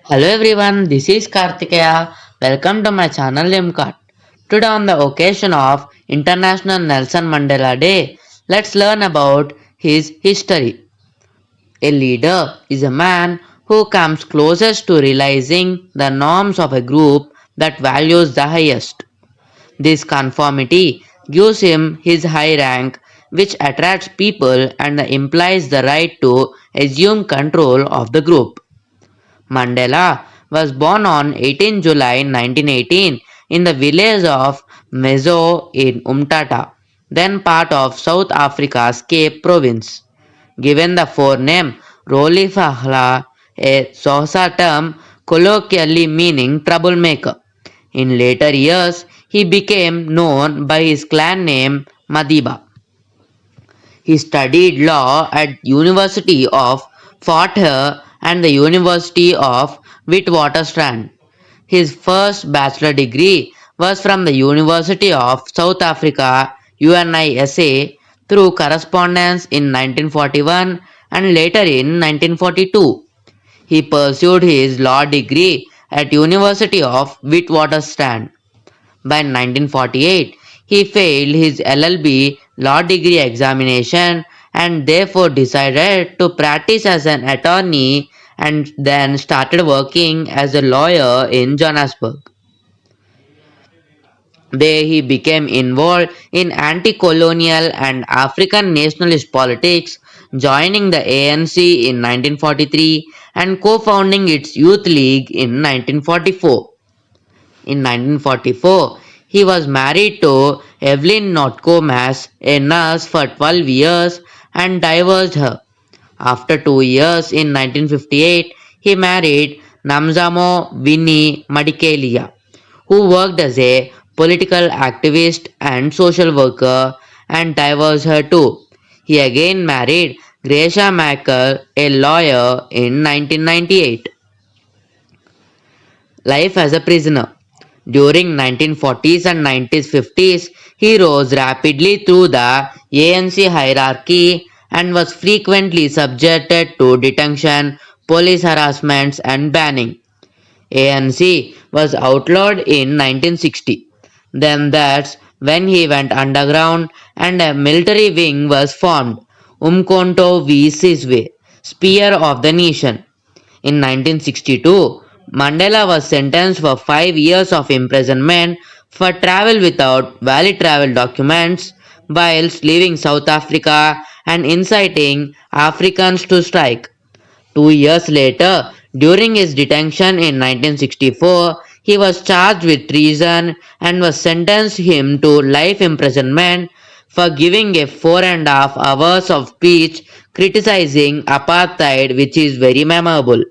Hello everyone, this is Kartikeya. Welcome to my channel Limcat. Today on the occasion of International Nelson Mandela Day, let's learn about his history. A leader is a man who comes closest to realizing the norms of a group that values the highest. This conformity gives him his high rank, which attracts people and implies the right to assume control of the group. Mandela was born on 18 July 1918 in the village of Mezo in Umtata, then part of South Africa's Cape Province. Given the forename Rolifahla, a Xhosa term colloquially meaning troublemaker. In later years, he became known by his clan name Madiba. He studied law at University of Fort Hare and the University of Witwatersrand. His first bachelor degree was from the University of South Africa UNISA through correspondence in 1941 and later in 1942. He pursued his law degree at University of Witwatersrand. By 1948, he failed his LLB law degree examination and therefore decided to practice as an attorney and then started working as a lawyer in Johannesburg. There he became involved in anti-colonial and African nationalist politics, joining the ANC in 1943 and co-founding its youth league in 1944. In 1944, he was married to Evelyn Notkomas, a nurse, for 12 years and divorced her. After 2 years in 1958, he married Namzamo Winnie Madikelia, who worked as a political activist and social worker, and divorced her too. He again married Gracia Macker, a lawyer, in 1998. Life as a prisoner. During 1940s and 1950s, he rose rapidly through the ANC hierarchy and was frequently subjected to detention, police harassments, and banning. ANC was outlawed in 1960. Then that's when he went underground and a military wing was formed, Umkhonto V Sizwe, Spear of the Nation. In 1962, Mandela was sentenced for 5 years of imprisonment for travel without valid travel documents whilst leaving South Africa and inciting Africans to strike. 2 years later, during his detention in 1964, he was charged with treason and was sentenced him to life imprisonment for giving a 4.5 hours of speech criticizing apartheid, which is very memorable.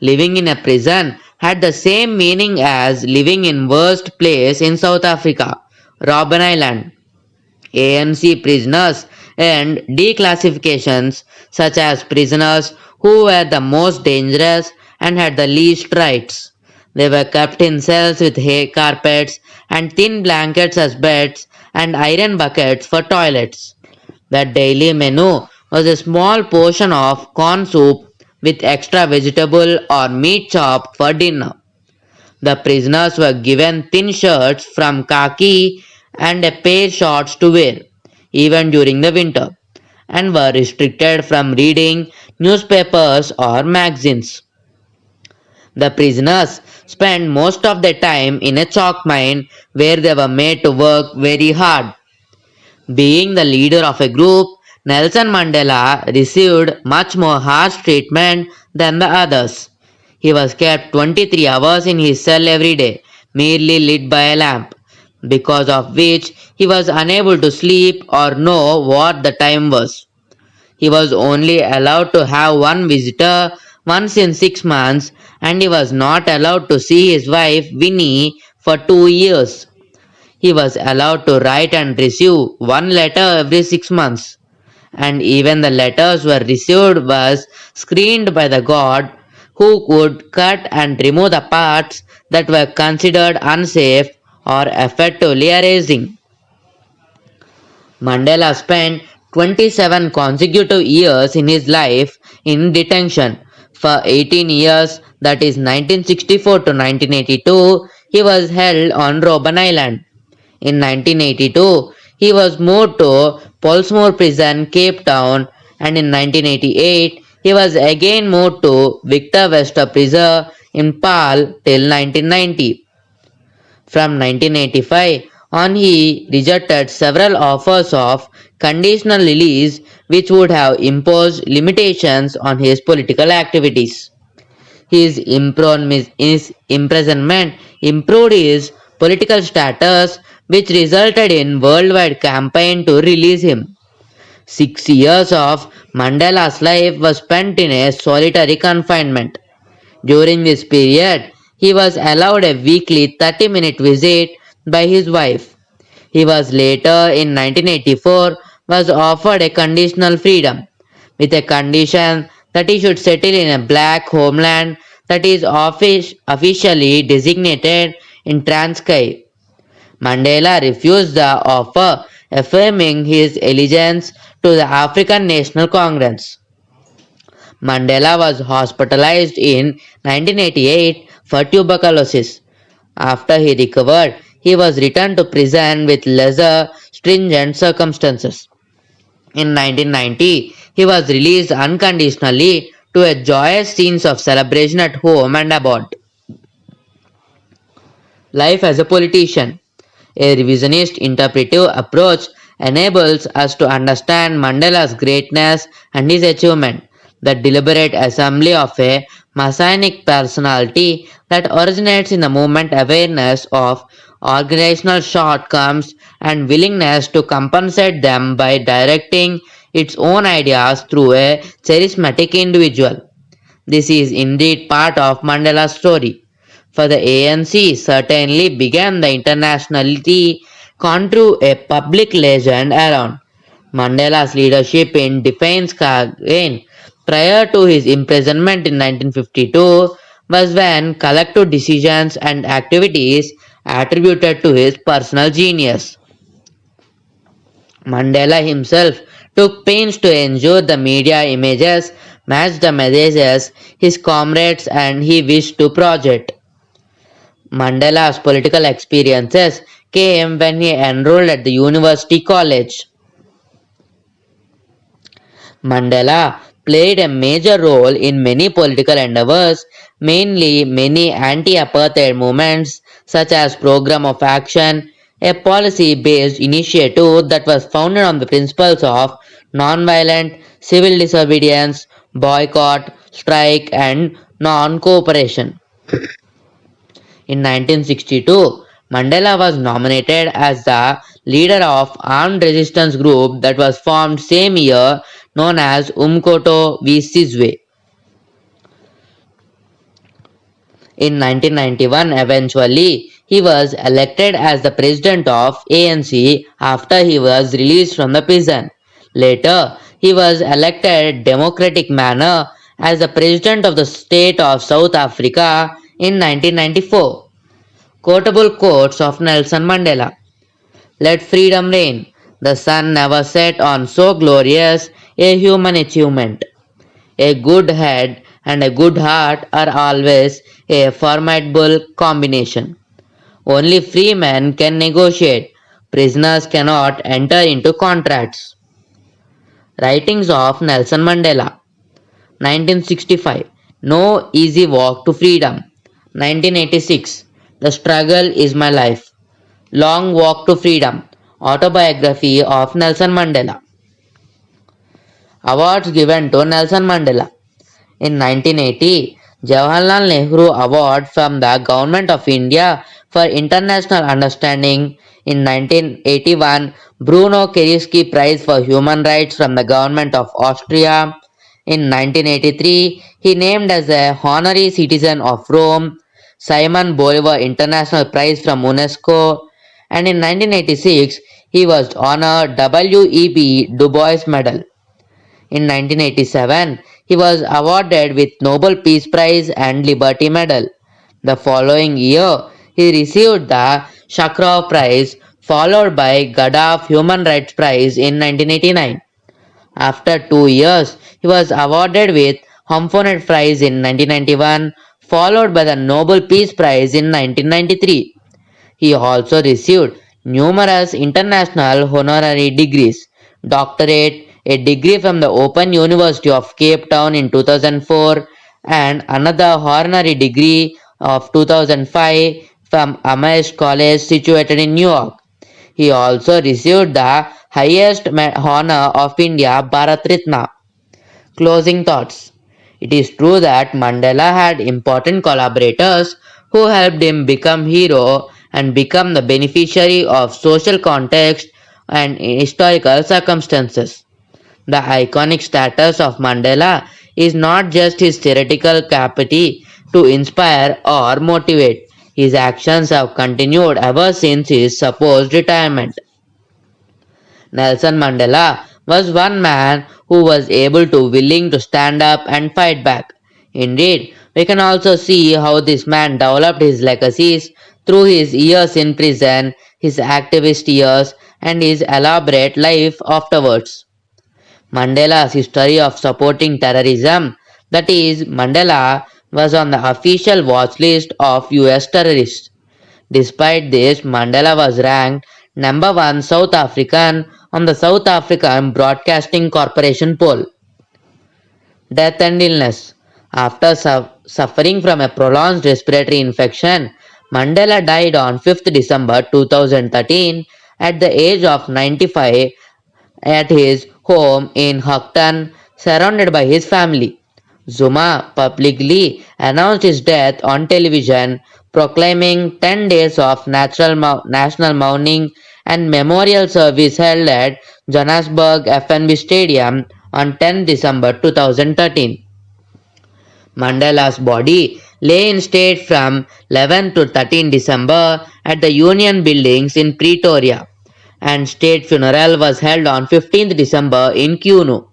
Living in a prison had the same meaning as living in worst place in South Africa, Robben Island. ANC prisoners and declassifications such as prisoners who were the most dangerous and had the least rights. They were kept in cells with hay carpets and thin blankets as beds and iron buckets for toilets. The daily menu was a small portion of corn soup with extra vegetable or meat chop for dinner. The prisoners were given thin shirts from khaki and a pair shorts to wear, even during the winter, and were restricted from reading newspapers or magazines. The prisoners spent most of their time in a chalk mine where they were made to work very hard. Being the leader of a group, Nelson Mandela received much more harsh treatment than the others. He was kept 23 hours in his cell every day, merely lit by a lamp, because of which he was unable to sleep or know what the time was. He was only allowed to have one visitor once in 6 months, and he was not allowed to see his wife Winnie for 2 years. He was allowed to write and receive one letter every 6 months, and even the letters were received was screened by the guard who could cut and remove the parts that were considered unsafe or effectively erasing. Mandela spent 27 consecutive years in his life in detention, For 18 years, that is 1964 to 1982, he was held on Robben Island. In 1982, he was moved to Portsmouth Prison, Cape Town, and in 1988, he was again moved to Victor Verster Prison in Pal till 1990. From 1985 on, he rejected several offers of conditional release which would have imposed limitations on his political activities. His imprisonment improved his political status, which resulted in worldwide campaign to release him. 6 years of Mandela's life was spent in a solitary confinement. During this period, he was allowed a weekly 30-minute visit by his wife. He was later in 1984 was offered a conditional freedom with a condition that he should settle in a black homeland that is officially designated in Transkei. Mandela refused the offer, affirming his allegiance to the African National Congress. Mandela was hospitalized in 1988 for tuberculosis. After he recovered, he was returned to prison with lesser stringent circumstances. In 1990, he was released unconditionally to a joyous scenes of celebration at home and abroad. Life as a politician. A revisionist interpretive approach enables us to understand Mandela's greatness and his achievement. The deliberate assembly of a messianic personality that originates in the movement awareness of organizational shortcomings and willingness to compensate them by directing its own ideas through a charismatic individual. This is indeed part of Mandela's story. For the ANC, certainly began the internationality control a public legend around Mandela's leadership in defense campaign prior to his imprisonment in 1952 was when collective decisions and activities attributed to his personal genius. Mandela himself took pains to ensure the media images matched the messages his comrades and he wished to project. Mandela's political experiences came when he enrolled at the University College. Mandela played a major role in many political endeavors, mainly many anti-apartheid movements such as Program of Action, a policy-based initiative that was founded on the principles of non-violent civil disobedience, boycott, strike and non-cooperation. In 1962, Mandela was nominated as the leader of armed resistance group that was formed same year known as Umkhonto we Sizwe. In 1991, eventually, he was elected as the president of ANC after he was released from the prison. Later, he was elected democratic manner as the president of the state of South Africa in 1994. Quotable quotes of Nelson Mandela. Let freedom reign. The sun never set on so glorious a human achievement. A good head and a good heart are always a formidable combination. Only free men can negotiate. Prisoners cannot enter into contracts. Writings of Nelson Mandela. 1965. No easy walk to freedom. 1986. The struggle is my life. Long walk to freedom. Autobiography of Nelson Mandela. Awards given to Nelson Mandela. In 1980, Jawaharlal Nehru Award from the Government of India for International Understanding. In 1981, Bruno Kreisky Prize for Human Rights from the Government of Austria. In 1983, he named as a honorary citizen of Rome. Simon Bolivar International Prize from UNESCO. And in 1986, he was honored W.E.B. Du Bois Medal. In 1987, he was awarded with Nobel Peace Prize and Liberty Medal. The following year, he received the Sakharov Prize, followed by Gaddaf Human Rights Prize in 1989. After 2 years, he was awarded with Humphrey Prize in 1991, followed by the Nobel Peace Prize in 1993. He also received numerous international honorary degrees, doctorate, a degree from the Open University of Cape Town in 2004, and another honorary degree of 2005 from Amherst College situated in New York. He also received the highest honor of India, Bharat Ratna. Closing thoughts. It is true that Mandela had important collaborators who helped him become hero and become the beneficiary of social context and historical circumstances. The iconic status of Mandela is not just his theoretical capacity to inspire or motivate. His actions have continued ever since his supposed retirement. Nelson Mandela was one man who was able to willing to stand up and fight back. Indeed, we can also see how this man developed his legacies through his years in prison, his activist years, and his elaborate life afterwards. Mandela's history of supporting terrorism, that is, Mandela was on the official watch list of US terrorists. Despite this, Mandela was ranked number 1 South African on the South African Broadcasting Corporation poll. Death and illness. After suffering from a prolonged respiratory infection, Mandela died on 5th December 2013 at the age of 95 at his home in Hockton, surrounded by his family. Zuma publicly announced his death on television, proclaiming 10 days of national mourning and memorial service held at Johannesburg FNB Stadium on 10 December 2013. Mandela's body lay in state from 11 to 13 December at the Union Buildings in Pretoria, and state funeral was held on 15th December in Kunu.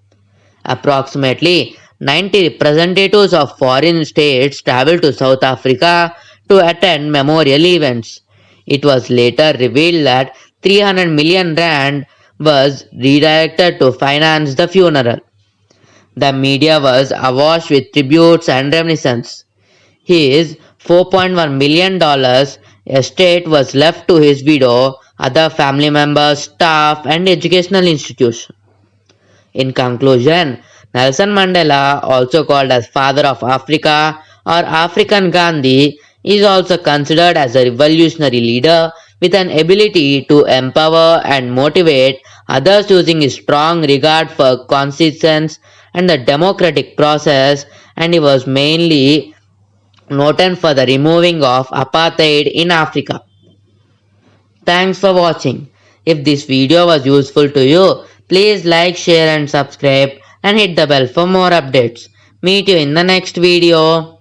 Approximately 90 representatives of foreign states traveled to South Africa to attend memorial events. It was later revealed that 300 million rand was redirected to finance the funeral. The media was awash with tributes and reminiscence. His $4.1 million estate was left to his widow, other family members, staff, and educational institutions. In conclusion, Nelson Mandela, also called as Father of Africa or African Gandhi, is also considered as a revolutionary leader with an ability to empower and motivate others using his strong regard for constitutions and the democratic process, and he was mainly noted for the removing of apartheid in Africa. Thanks for watching. If this video was useful to you, please like, share and subscribe and hit the bell for more updates. Meet you in the next video.